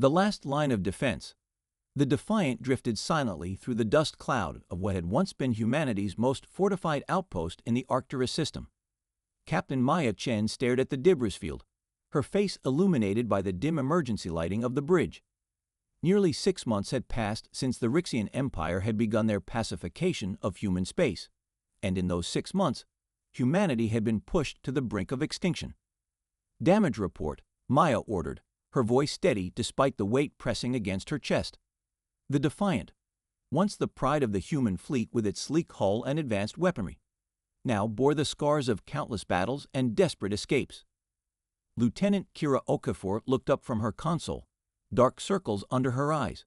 The last line of defense. The Defiant drifted silently through the dust cloud of what had once been humanity's most fortified outpost in the Arcturus system. Captain Maya Chen stared at the Dibris field, her face illuminated by the dim emergency lighting of the bridge. Nearly 6 months had passed since the Ryxian Empire had begun their pacification of human space, and in those 6 months, humanity had been pushed to the brink of extinction. "Damage report," Maya ordered, her voice steady despite the weight pressing against her chest. The Defiant, once the pride of the human fleet with its sleek hull and advanced weaponry, now bore the scars of countless battles and desperate escapes. Lieutenant Kira Okafor looked up from her console, dark circles under her eyes.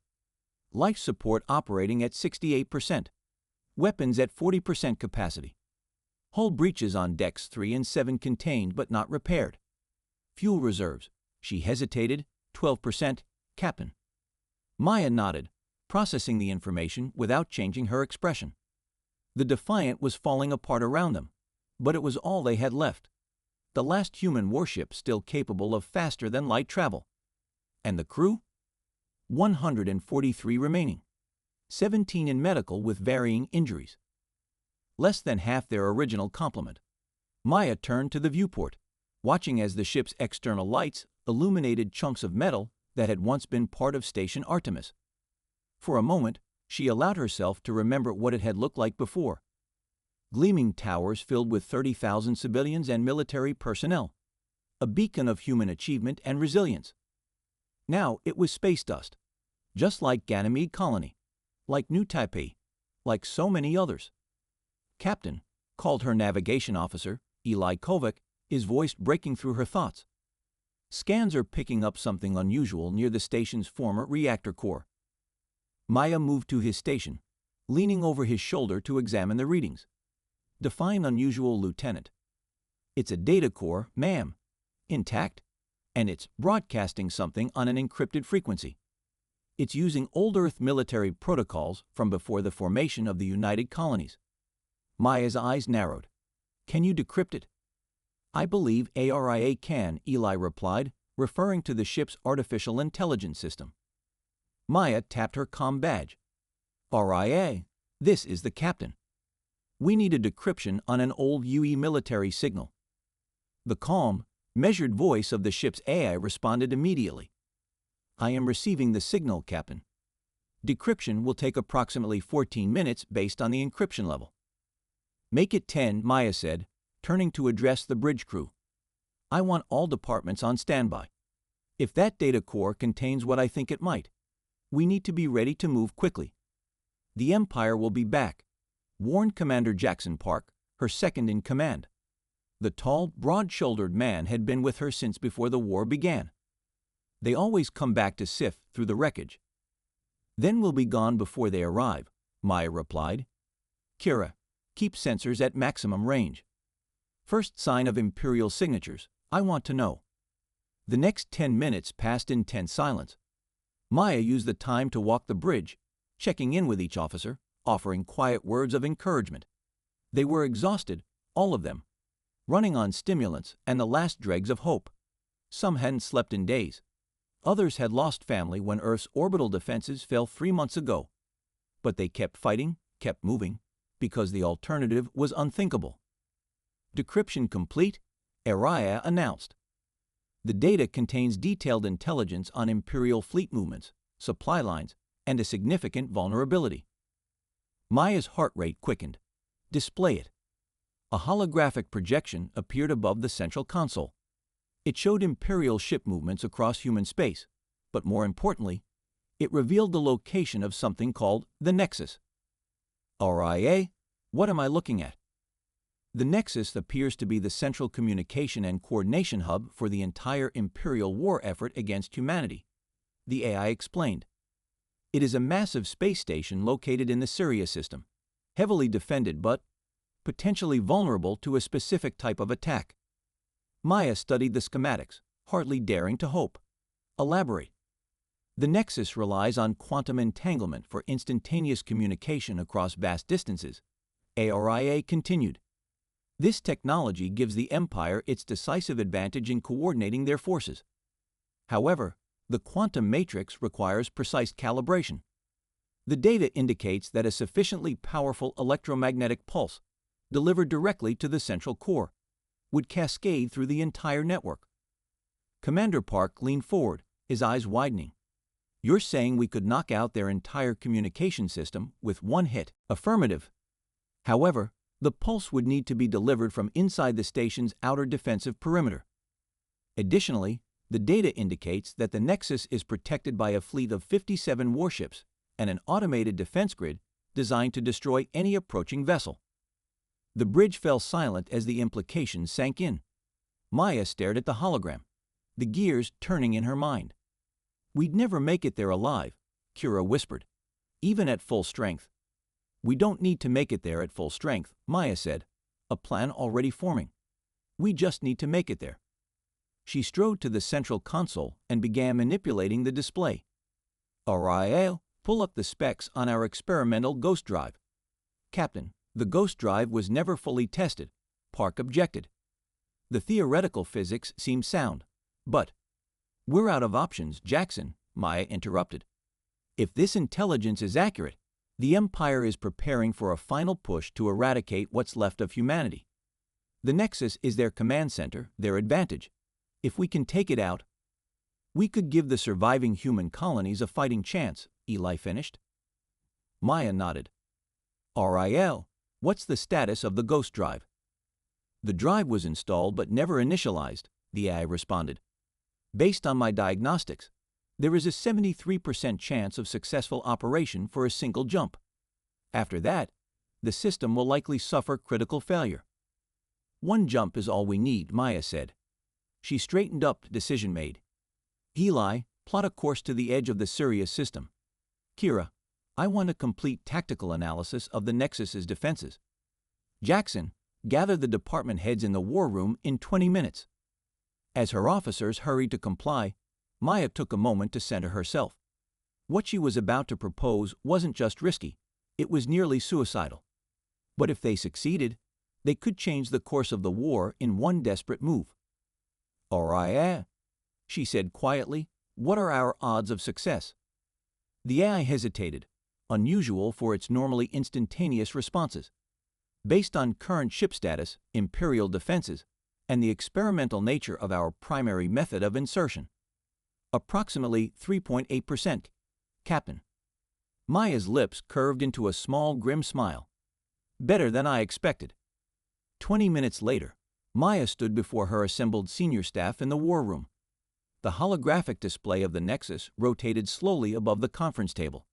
Life support operating at 68%, weapons at 40% capacity. Hull breaches on decks 3 and 7 contained but not repaired. Fuel reserves, she hesitated, 12%, Captain. Maya nodded, processing the information without changing her expression. The Defiant was falling apart around them, but it was all they had left. The last human warship still capable of faster-than-light travel. And the crew? 143 remaining, 17 in medical with varying injuries. Less than half their original complement. Maya turned to the viewport, watching as the ship's external lights illuminated chunks of metal that had once been part of Station Artemis. For a moment, she allowed herself to remember what it had looked like before. Gleaming towers filled with 30,000 civilians and military personnel, a beacon of human achievement and resilience. Now it was space dust, just like Ganymede Colony, like New Taipei, like so many others. "Captain," called her navigation officer, Eli Kovac, his voice breaking through her thoughts. "Scans are picking up something unusual near the station's former reactor core." Maya moved to his station, leaning over his shoulder to examine the readings. "Define unusual, Lieutenant." "It's a data core, ma'am. Intact. And it's broadcasting something on an encrypted frequency. It's using old Earth military protocols from before the formation of the United Colonies." Maya's eyes narrowed. "Can you decrypt it?" "I believe ARIA can," Eli replied, referring to the ship's artificial intelligence system. Maya tapped her comm badge. "RIA, this is the captain. We need a decryption on an old UE military signal." The calm, measured voice of the ship's AI responded immediately. "I am receiving the signal, Captain. Decryption will take approximately 14 minutes based on the encryption level." "Make it 10, Maya said, turning to address the bridge crew. "I want all departments on standby. If that data core contains what I think it might, we need to be ready to move quickly. The Empire will be back," warned Commander Jackson Park, her second in command. The tall, broad-shouldered man had been with her since before the war began. "They always come back to sift through the wreckage." "Then we'll be gone before they arrive," Maya replied. "Kira, keep sensors at maximum range. First sign of Imperial signatures, I want to know." The next 10 minutes passed in tense silence. Maya used the time to walk the bridge, checking in with each officer, offering quiet words of encouragement. They were exhausted, all of them, running on stimulants and the last dregs of hope. Some hadn't slept in days. Others had lost family when Earth's orbital defenses fell 3 months ago. But they kept fighting, kept moving, because the alternative was unthinkable. "Decryption complete," ARIA announced. "The data contains detailed intelligence on Imperial fleet movements, supply lines, and a significant vulnerability." Maya's heart rate quickened. "Display it." A holographic projection appeared above the central console. It showed Imperial ship movements across human space, but more importantly, it revealed the location of something called the Nexus. "RIA, what am I looking at?" "The Nexus appears to be the central communication and coordination hub for the entire Imperial war effort against humanity," the AI explained. "It is a massive space station located in the Sirius system, heavily defended but potentially vulnerable to a specific type of attack." Maya studied the schematics, hardly daring to hope. "Elaborate." "The Nexus relies on quantum entanglement for instantaneous communication across vast distances," ARIA continued. "This technology gives the Empire its decisive advantage in coordinating their forces. However, The quantum matrix requires precise calibration. The data indicates that a sufficiently powerful electromagnetic pulse, delivered directly to the central core, would cascade through the entire network. Commander Park leaned forward, his eyes widening. You're saying we could knock out their entire communication system with one hit? Affirmative. However, the pulse would need to be delivered from inside the station's outer defensive perimeter. Additionally, the data indicates that the Nexus is protected by a fleet of 57 warships and an automated defense grid designed to destroy any approaching vessel. The bridge fell silent as the implications sank in. Maya stared at the hologram, the gears turning in her mind. We'd never make it there alive, Kira whispered, even at full strength. We don't need to make it there at full strength, Maya said, a plan already forming. We just need to make it there. She strode to the central console and began manipulating the display. Ariel, pull up the specs on our experimental ghost drive. Captain, the ghost drive was never fully tested, Park objected. The theoretical physics seemed sound, but we're out of options, Jackson, Maya interrupted. If this intelligence is accurate, the Empire is preparing for a final push to eradicate what's left of humanity. The Nexus is their command center, their advantage. If we can take it out, we could give the surviving human colonies a fighting chance, Eli finished. Maya nodded. Ariel, what's the status of the ghost drive? The drive was installed but never initialized, the AI responded. Based on my diagnostics, there is a 73% chance of successful operation for a single jump. After that, the system will likely suffer critical failure. One jump is all we need, Maya said. She straightened up, decision made. Eli, plot a course to the edge of the Sirius system. Kira, I want a complete tactical analysis of the Nexus's defenses. Jackson, gather the department heads in the war room in 20 minutes. As her officers hurried to comply, Maya took a moment to center herself. What she was about to propose wasn't just risky, it was nearly suicidal. But if they succeeded, they could change the course of the war in one desperate move. Alright, she said quietly, what are our odds of success? The AI hesitated, unusual for its normally instantaneous responses. Based on current ship status, Imperial defenses, and the experimental nature of our primary method of insertion. Approximately 3.8%, Captain. Maya's lips curved into a small, grim smile. Better than I expected. 20 minutes later, Maya stood before her assembled senior staff in the war room. The holographic display of the Nexus rotated slowly above the conference table,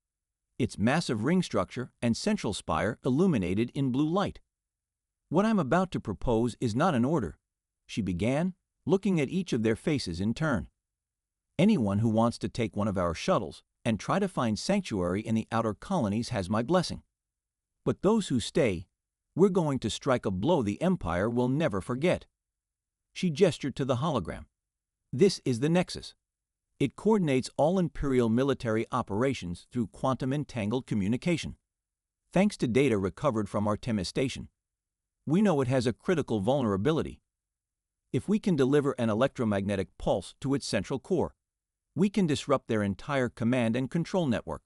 its massive ring structure and central spire illuminated in blue light. What I'm about to propose is not an order, she began, looking at each of their faces in turn. Anyone who wants to take one of our shuttles and try to find sanctuary in the outer colonies has my blessing. But those who stay, we're going to strike a blow the Empire will never forget. She gestured to the hologram. This is the Nexus. It coordinates all Imperial military operations through quantum-entangled communication. Thanks to data recovered from Artemis Station, we know it has a critical vulnerability. If we can deliver an electromagnetic pulse to its central core, we can disrupt their entire command and control network.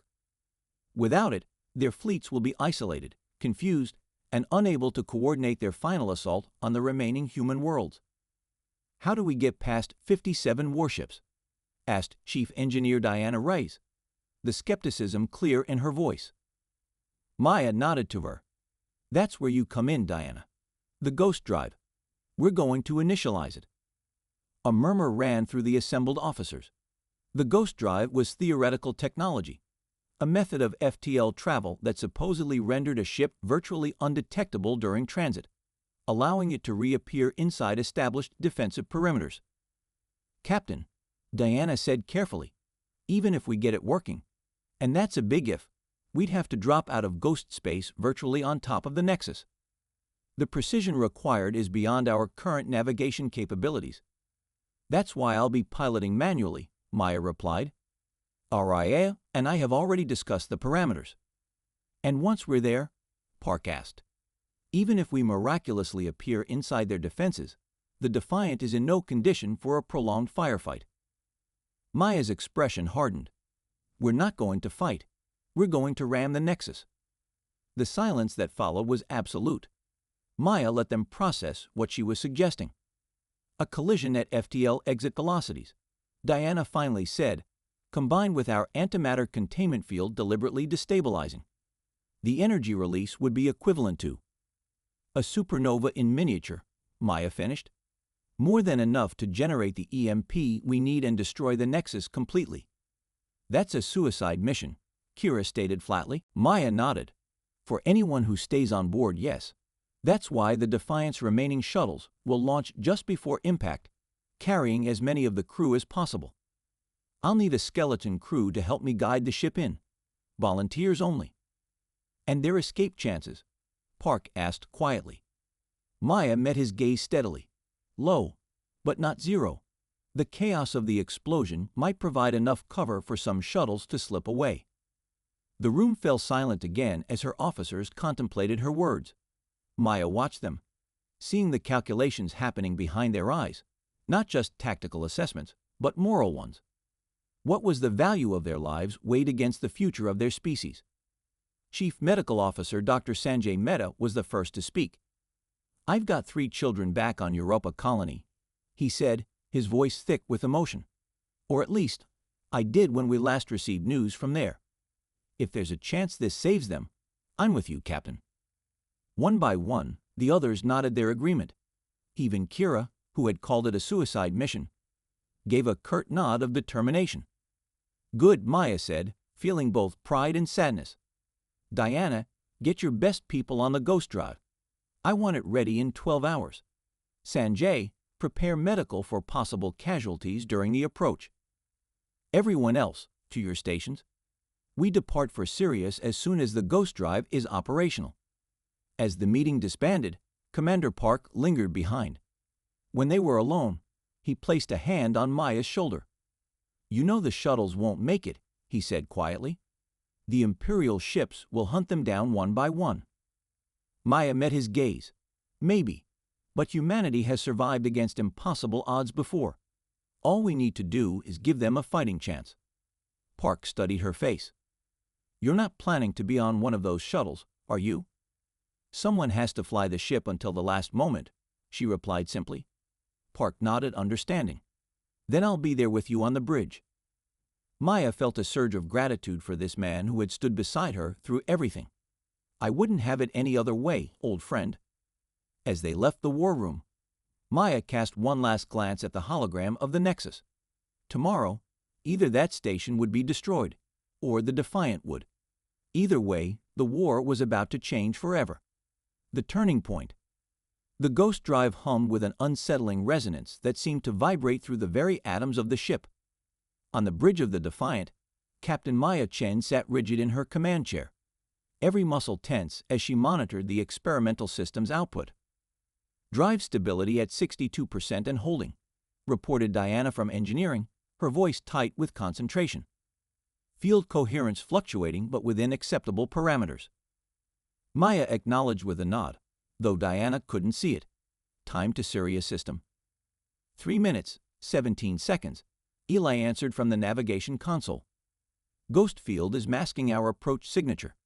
Without it, their fleets will be isolated, confused, and unable to coordinate their final assault on the remaining human worlds. How do we get past 57 warships? Asked Chief Engineer Diana Reyes, the skepticism clear in her voice. Maya nodded to her. That's where you come in, Diana. The ghost drive. We're going to initialize it. A murmur ran through the assembled officers. The ghost drive was theoretical technology, a method of FTL travel that supposedly rendered a ship virtually undetectable during transit, allowing it to reappear inside established defensive perimeters. Captain, Diana said carefully, even if we get it working, and that's a big if, we'd have to drop out of ghost space virtually on top of the Nexus. The precision required is beyond our current navigation capabilities. That's why I'll be piloting manually, Maya replied. Ariel and I have already discussed the parameters. And once we're there, Park asked, even if we miraculously appear inside their defenses, the Defiant is in no condition for a prolonged firefight. Maya's expression hardened. We're not going to fight. We're going to ram the Nexus. The silence that followed was absolute. Maya let them process what she was suggesting. A collision at FTL exit velocities, Diana finally said, combined with our antimatter containment field deliberately destabilizing. The energy release would be equivalent to a supernova in miniature, Maya finished. More than enough to generate the EMP we need and destroy the Nexus completely. That's a suicide mission, Kira stated flatly. Maya nodded. For anyone who stays on board, yes. That's why the Defiant's remaining shuttles will launch just before impact, carrying as many of the crew as possible. I'll need a skeleton crew to help me guide the ship in. Volunteers only. And their escape chances? Park asked quietly. Maya met his gaze steadily. Low, but not zero. The chaos of the explosion might provide enough cover for some shuttles to slip away. The room fell silent again as her officers contemplated her words. Maya watched them, seeing the calculations happening behind their eyes, not just tactical assessments, but moral ones. What was the value of their lives weighed against the future of their species? Chief Medical Officer Dr. Sanjay Mehta was the first to speak. I've got 3 children back on Europa colony, he said, his voice thick with emotion. Or at least, I did when we last received news from there. If there's a chance this saves them, I'm with you, Captain. One by one, the others nodded their agreement. Even Kira, who had called it a suicide mission, gave a curt nod of determination. Good, Maya said, feeling both pride and sadness. Diana, get your best people on the Ghost Drive. I want it ready in 12 hours. Sanjay, prepare medical for possible casualties during the approach. Everyone else, to your stations. We depart for Sirius as soon as the Ghost Drive is operational. As the meeting disbanded, Commander Park lingered behind. When they were alone, he placed a hand on Maya's shoulder. You know the shuttles won't make it, he said quietly. The Imperial ships will hunt them down one by one. Maya met his gaze. Maybe, but humanity has survived against impossible odds before. All we need to do is give them a fighting chance. Park studied her face. You're not planning to be on one of those shuttles, are you? Someone has to fly the ship until the last moment, she replied simply. Park nodded, understanding. Then I'll be there with you on the bridge. Maya felt a surge of gratitude for this man who had stood beside her through everything. I wouldn't have it any other way, old friend. As they left the war room, Maya cast one last glance at the hologram of the Nexus. Tomorrow, either that station would be destroyed, or the Defiant would. Either way, the war was about to change forever. The turning point. The Ghost Drive hummed with an unsettling resonance that seemed to vibrate through the very atoms of the ship. On the bridge of the Defiant, Captain Maya Chen sat rigid in her command chair, every muscle tense as she monitored the experimental system's output. Drive stability at 62% and holding, reported Diana from engineering, her voice tight with concentration. Field coherence fluctuating but within acceptable parameters. Maya acknowledged with a nod, though Diana couldn't see it. Time to Sirius system. 3 minutes, 17 seconds, Eli answered from the navigation console. Ghost field is masking our approach signature.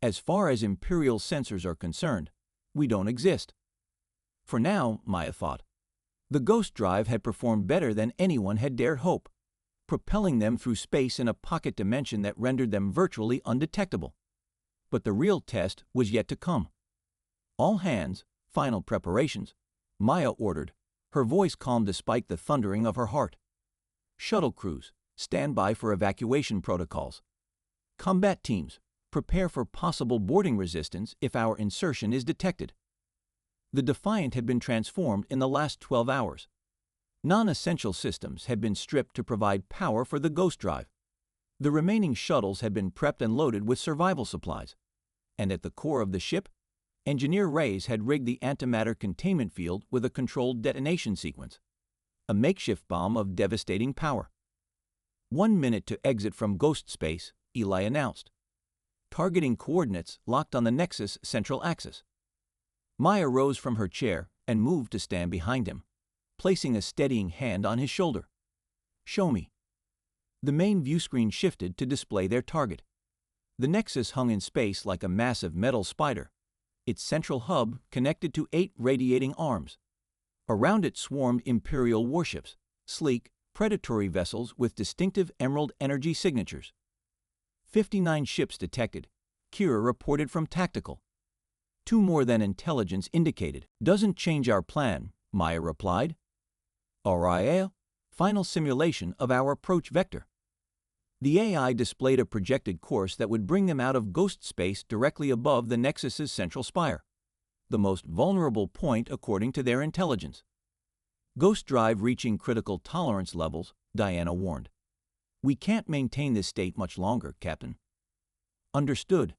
As far as Imperial sensors are concerned, we don't exist. For now, Maya thought, the Ghost Drive had performed better than anyone had dared hope, propelling them through space in a pocket dimension that rendered them virtually undetectable. But the real test was yet to come. All hands, final preparations, Maya ordered, her voice calm despite the thundering of her heart. Shuttle crews, stand by for evacuation protocols. Combat teams, prepare for possible boarding resistance if our insertion is detected. The Defiant had been transformed in the last 12 hours. Non-essential systems had been stripped to provide power for the Ghost Drive. The remaining shuttles had been prepped and loaded with survival supplies. And at the core of the ship, Engineer Reyes had rigged the antimatter containment field with a controlled detonation sequence, a makeshift bomb of devastating power. 1 minute to exit from Ghost Space, Eli announced. Targeting coordinates locked on the Nexus central axis. Maya rose from her chair and moved to stand behind him, placing a steadying hand on his shoulder. Show me. The main viewscreen shifted to display their target. The Nexus hung in space like a massive metal spider, its central hub connected to 8 radiating arms. Around it swarmed Imperial warships, sleek, predatory vessels with distinctive emerald energy signatures. 59 ships detected, Kira reported from Tactical. 2 more than intelligence indicated. Doesn't change our plan, Maya replied. RIA, final simulation of our approach vector. The AI displayed a projected course that would bring them out of ghost space directly above the Nexus's central spire, the most vulnerable point according to their intelligence. Ghost drive reaching critical tolerance levels, Diana warned. We can't maintain this state much longer, Captain. Understood.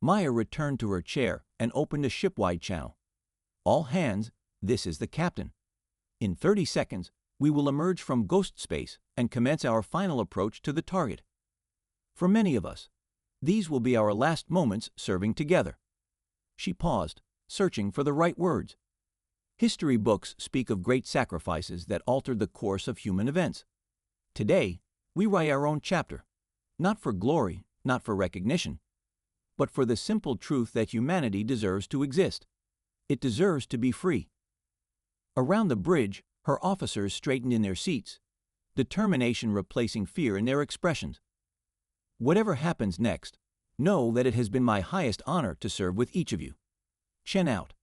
Maya returned to her chair and opened a shipwide channel. All hands, this is the captain. In 30 seconds, we will emerge from ghost space and commence our final approach to the target. For many of us, these will be our last moments serving together. She paused, searching for the right words. History books speak of great sacrifices that altered the course of human events. Today, we write our own chapter, not for glory, not for recognition, but for the simple truth that humanity deserves to exist. It deserves to be free. Around the bridge, her officers straightened in their seats, determination replacing fear in their expressions. Whatever happens next, know that it has been my highest honor to serve with each of you. Chen out.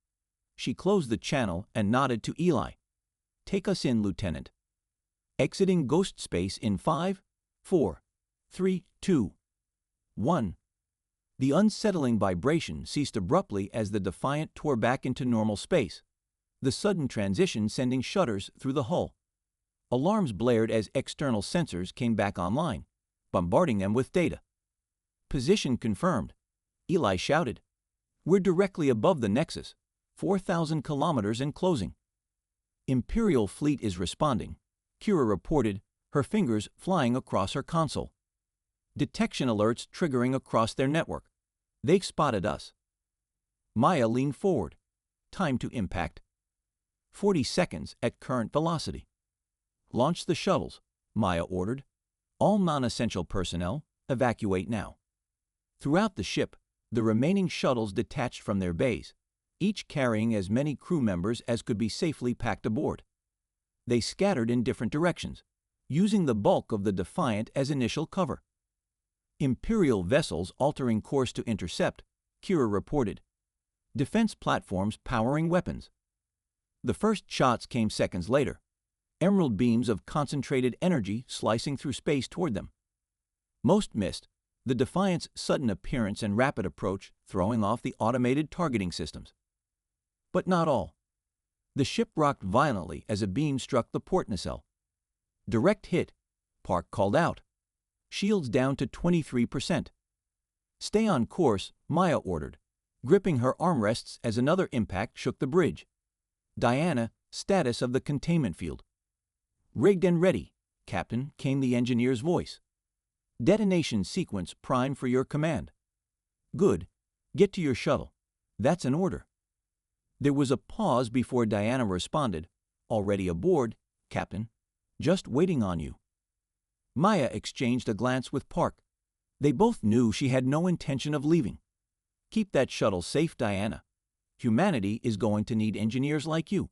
She closed the channel and nodded to Eli. Take us in, Lieutenant. Exiting ghost space in 5, 4, 3, 2, 1. The unsettling vibration ceased abruptly as the Defiant tore back into normal space, the sudden transition sending shudders through the hull. Alarms blared as external sensors came back online, bombarding them with data. Position confirmed. Eli shouted. We're directly above the Nexus, 4,000 kilometers and closing. Imperial fleet is responding, Kira reported, her fingers flying across her console. Detection alerts triggering across their network. They've spotted us. Maya leaned forward. Time to impact. 40 seconds at current velocity. Launch the shuttles, Maya ordered. All non-essential personnel, evacuate now. Throughout the ship, the remaining shuttles detached from their bays, each carrying as many crew members as could be safely packed aboard. They scattered in different directions, using the bulk of the Defiant as initial cover. Imperial vessels altering course to intercept, Kira reported. Defense platforms powering weapons. The first shots came seconds later, emerald beams of concentrated energy slicing through space toward them. Most missed, the Defiant's sudden appearance and rapid approach throwing off the automated targeting systems. But not all. The ship rocked violently as a beam struck the port nacelle. Direct hit, Park called out. Shields down to 23%. Stay on course, Maya ordered, gripping her armrests as another impact shook the bridge. Diana, status of the containment field. Rigged and ready, Captain, came the engineer's voice. Detonation sequence primed for your command. Good. Get to your shuttle. That's an order. There was a pause before Diana responded. Already aboard, Captain. Just waiting on you. Maya exchanged a glance with Park. They both knew she had no intention of leaving. Keep that shuttle safe, Diana. Humanity is going to need engineers like you.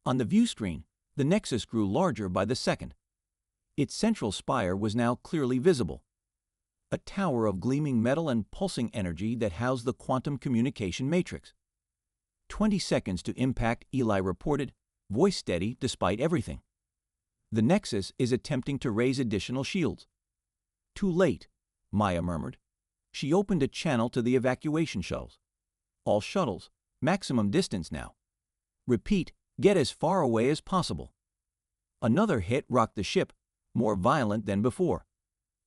On the view screen, the Nexus grew larger by the second. Its central spire was now clearly visible. A tower of gleaming metal and pulsing energy that housed the quantum communication matrix. 20 seconds to impact, Eli reported, voice steady despite everything. The Nexus is attempting to raise additional shields. Too late, Maya murmured. She opened a channel to the evacuation shuttles. All shuttles, maximum distance now. Repeat, get as far away as possible. Another hit rocked the ship, more violent than before.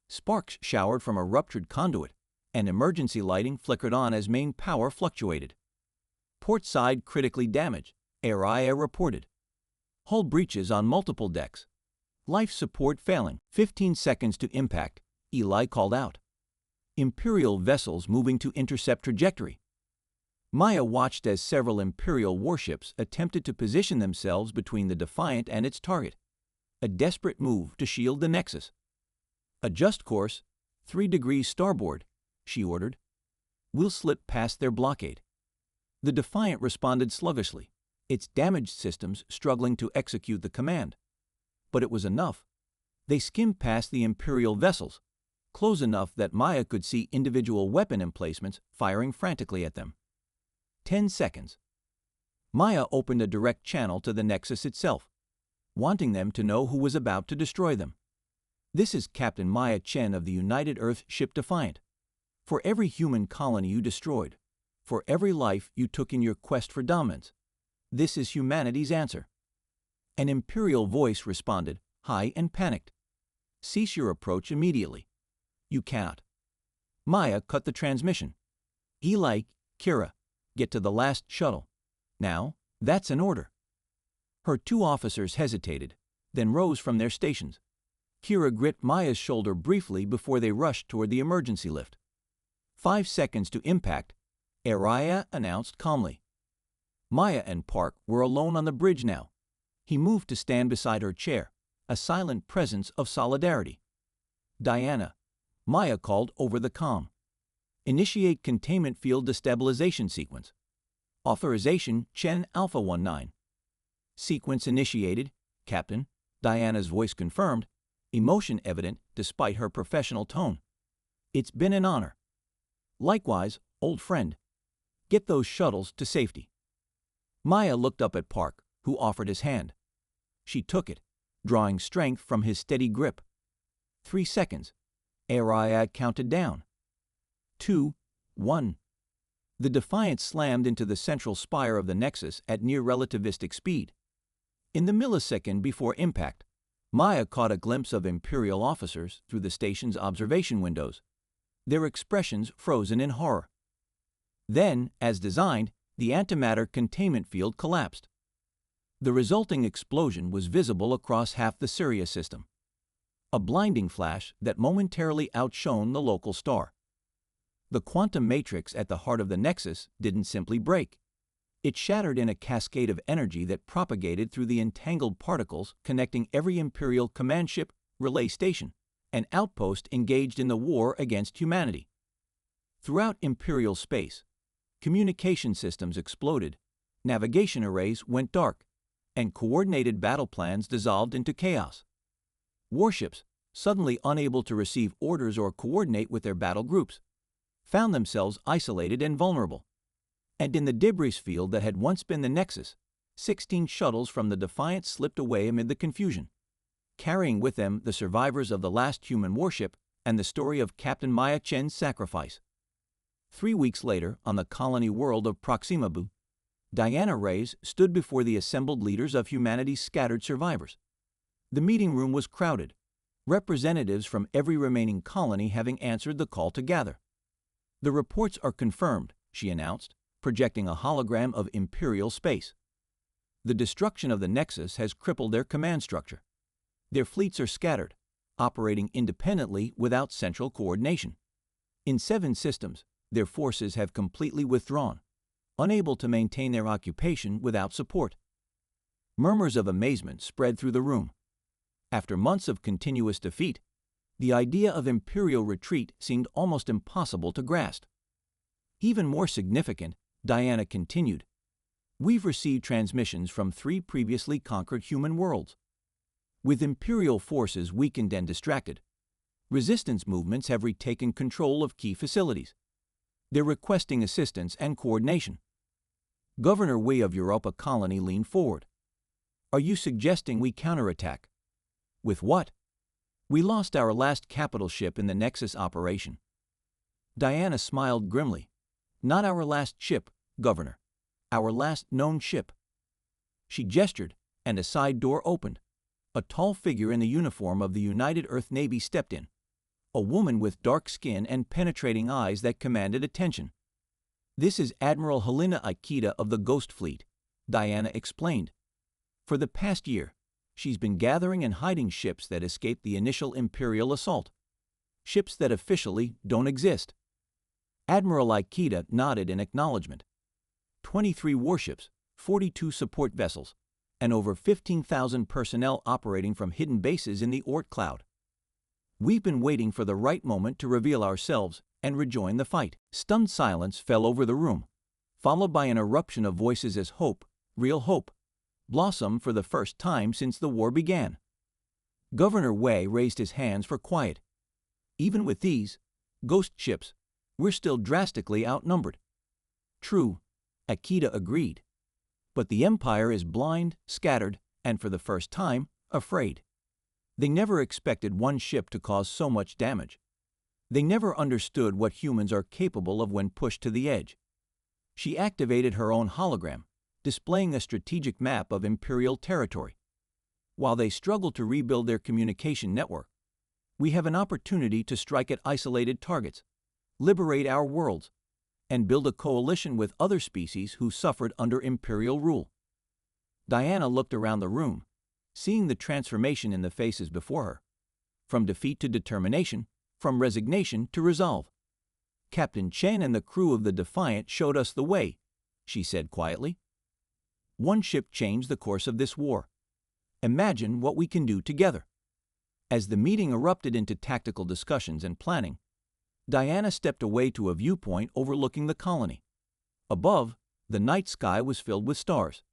Sparks showered from a ruptured conduit, and emergency lighting flickered on as main power fluctuated. Port side critically damaged, AIA reported. Hull breaches on multiple decks. Life support failing. 15 seconds to impact, Eli called out. Imperial vessels moving to intercept trajectory. Maya watched as several Imperial warships attempted to position themselves between the Defiant and its target. A desperate move to shield the Nexus. Adjust course, 3 degrees starboard, she ordered. We'll slip past their blockade. The Defiant responded sluggishly, its damaged systems struggling to execute the command. But it was enough. They skimmed past the Imperial vessels, close enough that Maya could see individual weapon emplacements firing frantically at them. 10 seconds. Maya opened a direct channel to the Nexus itself, wanting them to know who was about to destroy them. This is Captain Maya Chen of the United Earth ship Defiant. For every human colony you destroyed, for every life you took in your quest for dominance, this is humanity's answer. An Imperial voice responded, high and panicked. Cease your approach immediately. You cannot. Maya cut the transmission. Eli, Kira, get to the last shuttle. Now, that's an order. Her 2 officers hesitated, then rose from their stations. Kira gripped Maya's shoulder briefly before they rushed toward the emergency lift. 5 seconds to impact, Araya announced calmly. Maya and Park were alone on the bridge now. He moved to stand beside her chair, a silent presence of solidarity. Diana, Maya called over the comm. Initiate containment field destabilization sequence. Authorization Chen Alpha 19. Sequence initiated, Captain, Diana's voice confirmed, emotion evident despite her professional tone. It's been an honor. Likewise, old friend. Get those shuttles to safety. Maya looked up at Park, who offered his hand. She took it, drawing strength from his steady grip. 3 seconds. Araya counted down. 2, 1. The Defiant slammed into the central spire of the Nexus at near relativistic speed. In the millisecond before impact, Maya caught a glimpse of Imperial officers through the station's observation windows, their expressions frozen in horror. Then, as designed, the antimatter containment field collapsed. The resulting explosion was visible across half the Sirius system, a blinding flash that momentarily outshone the local star. The quantum matrix at the heart of the Nexus didn't simply break. It shattered in a cascade of energy that propagated through the entangled particles connecting every Imperial command ship, relay station, and outpost engaged in the war against humanity. Throughout Imperial space, communication systems exploded, navigation arrays went dark, and coordinated battle plans dissolved into chaos. Warships, suddenly unable to receive orders or coordinate with their battle groups, found themselves isolated and vulnerable. And in the debris field that had once been the Nexus, 16 shuttles from the Defiant slipped away amid the confusion, carrying with them the survivors of the last human warship and the story of Captain Maya Chen's sacrifice. 3 weeks later, on the colony world of Proximabu, Diana Reyes stood before the assembled leaders of humanity's scattered survivors. The meeting room was crowded, representatives from every remaining colony having answered the call to gather. The reports are confirmed, she announced, projecting a hologram of Imperial space. The destruction of the Nexus has crippled their command structure. Their fleets are scattered, operating independently without central coordination. In 7 systems, their forces have completely withdrawn, unable to maintain their occupation without support. Murmurs of amazement spread through the room. After months of continuous defeat, the idea of Imperial retreat seemed almost impossible to grasp. Even more significant, Diana continued, we've received transmissions from 3 previously conquered human worlds. With Imperial forces weakened and distracted, resistance movements have retaken control of key facilities. They're requesting assistance and coordination. Governor Wei of Europa Colony leaned forward. Are you suggesting we counterattack? With what? We lost our last capital ship in the Nexus operation. Diana smiled grimly. Not our last ship, Governor. Our last known ship. She gestured, and a side door opened. A tall figure in the uniform of the United Earth Navy stepped in. A woman with dark skin and penetrating eyes that commanded attention. This is Admiral Helena Ikeda of the Ghost Fleet, Diana explained. For the past year, she's been gathering and hiding ships that escaped the initial Imperial assault. Ships that officially don't exist. Admiral Ikeda nodded in acknowledgement. 23 warships, 42 support vessels, and over 15,000 personnel operating from hidden bases in the Oort cloud. We've been waiting for the right moment to reveal ourselves and rejoin the fight." Stunned silence fell over the room, followed by an eruption of voices as hope, real hope, blossomed for the first time since the war began. Governor Wei raised his hands for quiet. "Even with these ghost ships, we're still drastically outnumbered." "True," Akita agreed. "But the Empire is blind, scattered, and for the first time, afraid. They never expected one ship to cause so much damage. They never understood what humans are capable of when pushed to the edge." She activated her own hologram, displaying a strategic map of Imperial territory. "While they struggle to rebuild their communication network, we have an opportunity to strike at isolated targets, liberate our worlds, and build a coalition with other species who suffered under Imperial rule." Diana looked around the room, seeing the transformation in the faces before her. From defeat to determination, from resignation to resolve. "Captain Chen and the crew of the Defiant showed us the way," she said quietly. "One ship changed the course of this war. Imagine what we can do together." As the meeting erupted into tactical discussions and planning, Diana stepped away to a viewpoint overlooking the colony. Above, the night sky was filled with stars,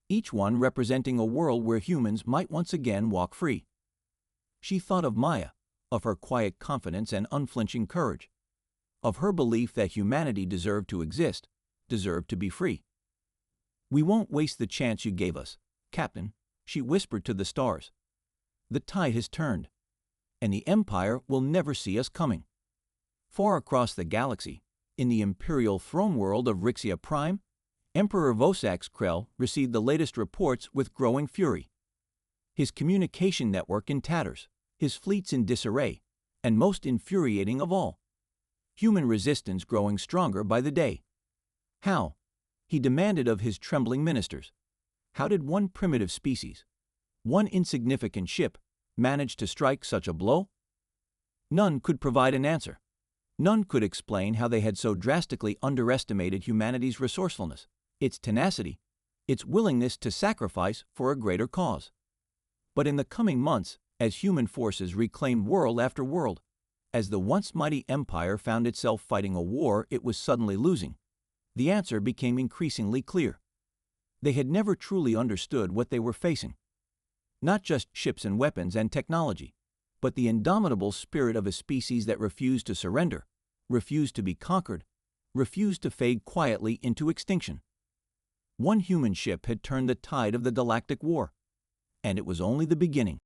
each one representing a world where humans might once again walk free. She thought of Maya, of her quiet confidence and unflinching courage, of her belief that humanity deserved to exist, deserved to be free. "We won't waste the chance you gave us, Captain," she whispered to the stars. "The tide has turned, and the Empire will never see us coming." Far across the galaxy, in the Imperial throne world of Ryxia Prime, Emperor Vosax Krell received the latest reports with growing fury. His communication network in tatters, his fleets in disarray, and most infuriating of all, human resistance growing stronger by the day. How, he demanded of his trembling ministers, how did one primitive species, one insignificant ship, manage to strike such a blow? None could provide an answer. None could explain how they had so drastically underestimated humanity's resourcefulness, its tenacity, its willingness to sacrifice for a greater cause. But in the coming months, as human forces reclaimed world after world, as the once mighty empire found itself fighting a war it was suddenly losing, the answer became increasingly clear. They had never truly understood what they were facing. Not just ships and weapons and technology, but the indomitable spirit of a species that refused to surrender, refused to be conquered, refused to fade quietly into extinction. One human ship had turned the tide of the Galactic War, and it was only the beginning.